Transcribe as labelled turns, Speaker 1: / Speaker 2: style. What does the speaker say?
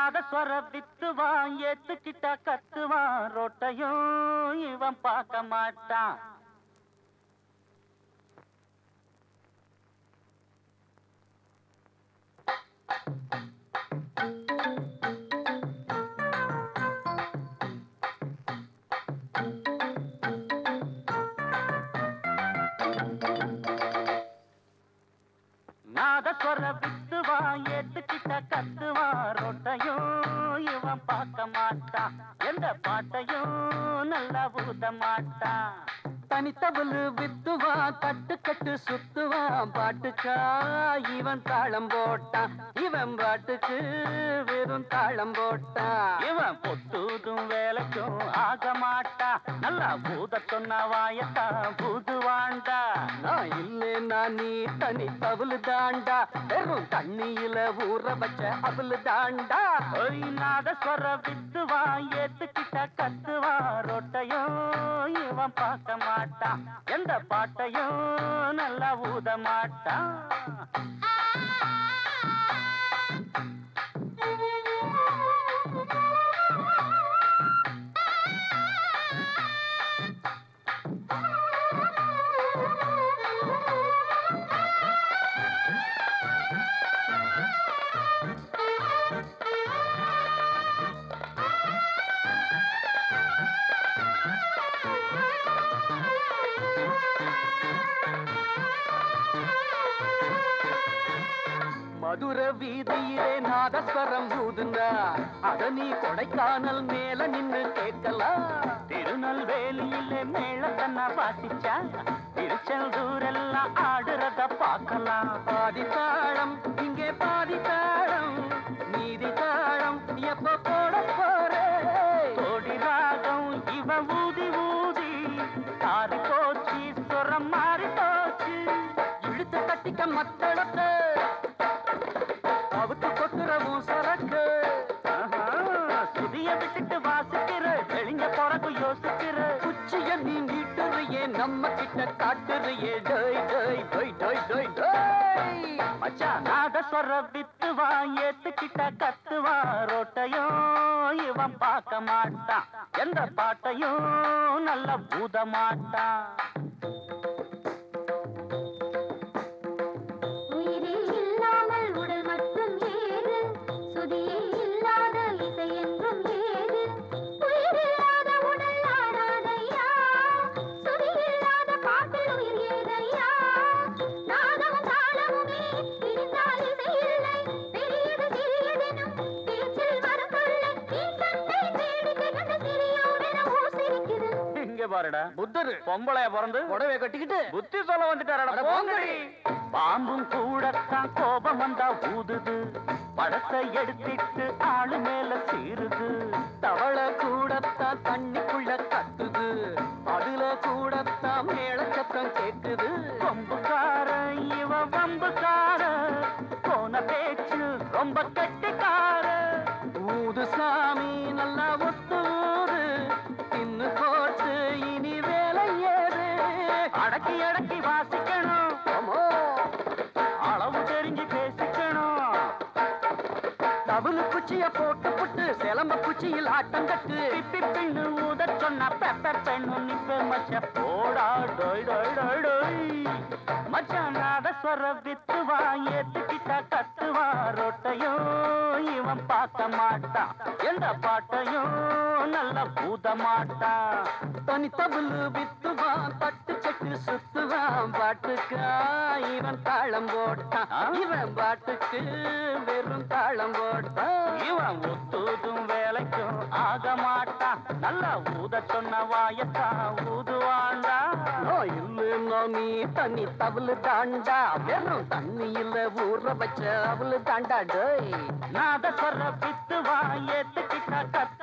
Speaker 1: நாதஸ்வர வித்துவான் ஏத்துக்கிட்ட கத்துவான் ரொட்டையும் இவன் பார்க்க மாட்டான். நாதஸ்வர வித்துவான் ஏத்துக்கிட்ட கத்துவான் ரொட்டையும் இவன் பார்க்க மாட்டான். எந்த பாட்டையும் நல்லா ஊத மாட்டான்.
Speaker 2: தனித்தவளு வித்துவான் தட்டு கட்டு சுத்துவான் பாட்டுக்கா இவன் தாளம் போட்டான். இவன் பாட்டுக்கு வெறும் தாளம் போட்டான்.
Speaker 1: இவன் பொத்துதும் வேலைக்கும் ஆக மாட்டா. நல்லா பூத சொன்ன வாயத்தான் பூதுவாண்டா.
Speaker 2: நான் இல்லைன்னா நீ தனி தவளு தாண்டா. வெறும் தண்ணியில ஊற வச்ச அவளு தாண்டா.
Speaker 1: நாதஸ்வர வித்துவான் ஏத்துக்கிட்ட கத்துவான் ரொட்டையும் இவன் பார்க்க மாட்டான். எந்த பாட்டையும் நல்லா ஊத மாட்டான்.
Speaker 2: மதுர வீதியிலே நாதஸ்வரம் ஊதுனா அத நீ கொடைக்கானல் மேல நின்னு கேட்கலாம்.
Speaker 1: திருநெல்வேலியிலே மேளத்தன்ன வாசிச்சா திருச்செந்தூரெல்லாம் ஆடுறத பார்க்கலாம்.
Speaker 2: பாதி தாளம் இங்கே பாதி தாளம் மீதி தாளம் எப்ப போட போறே.
Speaker 1: கோடி ராகம் இவன் ஊதி ஊதி தாரி போச்சு சொரம் மாறி போச்சு.
Speaker 2: இழுத்து கட்டிக்க மத்தளத்தை அவுத்து கொட்டுறவும் சரக்கு.
Speaker 1: சுதிய விட்டுட்டு வாசிக்கிற தெளிஞ்ச பிறகு யோசிக்கிற.
Speaker 2: குச்சிய நீ நீட்டுறியே நம்ம கிட்ட காட்டுறியே. டோய் டோய் டோய் டோய் டோய் டோய்.
Speaker 1: மச்சான் நாதஸ்வர வித்துவான் ஏத்துக்கிட்ட கத்துவான் ரொட்டையும் இவன் பார்க்க மாட்டான். எந்த பாட்டையும் நல்ல பூத மாட்டான். பாருடா புத்தரு பொம்பளைய பிறந்து உடவை கட்டிக்கிட்டு புத்தி சொல்ல வந்துட்டாரடா. பாம்பும் கூடத்தான் கோபம் வந்தா ஊதுது. படத்தை எடுத்துட்டு ஆளு மேல சீருது.
Speaker 2: தவளை கூடத்தான் தண்ணிக்குள்ள கத்துது. அதுல கூடத்தான் மேளச்சத்தம் கேக்குது.
Speaker 1: கொம்புக்கார இவ வம்புக்கார போன பேச்சு ரொம்ப கெட்டிக்கார.
Speaker 2: ஊது சாமி நல்லா ஒத்தூரு தின்னு போட்டு இனி வேலை ஏது.
Speaker 1: அடக்கி அடக்கி வாசிக்கணும். அளவு தெரிஞ்சு பேசிக்கணும்.
Speaker 2: தவுளு குச்சிய போட்டு புட்டு சிலம்ப குச்சியில் ஆட்டம் கட்டு.
Speaker 1: பிப்பி பெண்ணு ஊத சொன்ன பெப்ப பெண்ணு நிப்ப மச்ச போடா. டோய் டோய் டோய் டோய். மச்சான் நாதஸ்வர வித்துவான் ஏத்துக்கிட்ட கத்துவான் ரொட்டையும் இவன் பார்க்க மாட்டான். எந்த பாட்டையும் நல்ல பூத மாட்டான்.
Speaker 2: தனி தவுளு வித்துவான் தட்டு சட்டு சுத்துவான் பாட்டுக்கா இவன் தாளம் போட்டான். இவன் பாட்டுக்கு வெறும் தாளம் போட்டான்.
Speaker 1: இவன் ஒத்துதும் வேலைக்கும் ஆக மாட்டான். நல்லா ஊத சொன்ன வாயத்தான் ஊதுவாண்டா.
Speaker 2: இல்லைன்னா நீ தண்ணி தவுளு தாண்டா. வெறும் தண்ணியில ஊற வச்ச அவளு தாண்டா. டோய்
Speaker 1: நாதஸ்வர வித்துவான் ஏத்துக்கிட்ட கத்து